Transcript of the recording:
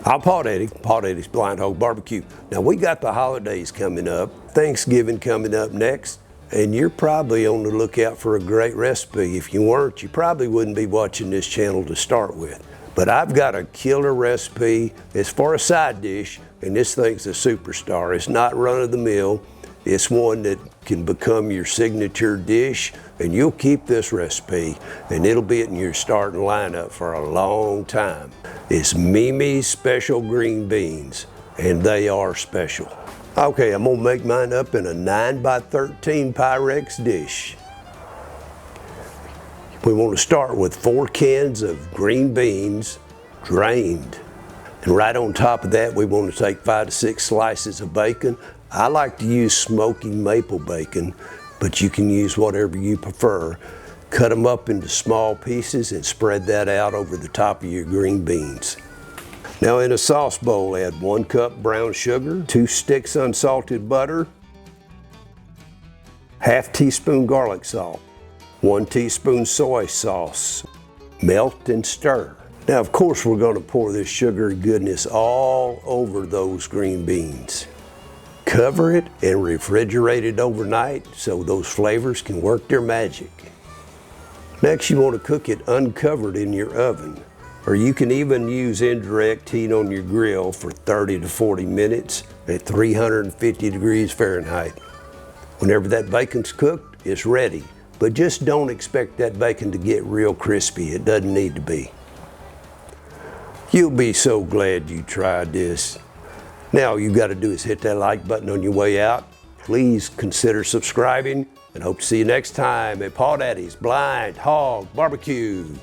I'm Paw Daddy's BlindHawg Barbecue. Now we got the holidays coming up, Thanksgiving coming up next, and you're probably on the lookout for a great recipe. If you weren't, you probably wouldn't be watching this channel to start with. But I've got a killer recipe. It's for a side dish, and this thing's a superstar. It's not run-of-the-mill. It's one that can become your signature dish, and you'll keep this recipe, and it'll be in your starting lineup for a long time. It's Mimi's Special Green Beans, and they are special. Okay, I'm gonna make mine up in a 9x13 Pyrex dish. We want to start with 4 cans of green beans, drained. And right on top of that, we want to take 5 to 6 slices of bacon. I like to use smoky maple bacon, but you can use whatever you prefer. Cut them up into small pieces and spread that out over the top of your green beans. Now in a sauce bowl, add 1 cup brown sugar, 2 sticks unsalted butter, ½ teaspoon garlic salt, 1 teaspoon soy sauce. Melt and stir. Now of course we're going to pour this sugar goodness all over those green beans. Cover it and refrigerate it overnight so those flavors can work their magic. Next you want to cook it uncovered in your oven, or you can even use indirect heat on your grill for 30 to 40 minutes at 350 degrees Fahrenheit. Whenever that bacon's cooked, it's ready, but just don't expect that bacon to get real crispy. It doesn't need to be. You'll be so glad you tried this. Now all you got to do is hit that like button on your way out. Please consider subscribing, and hope to see you next time at Paw Daddy's BlindHawg Barbecue.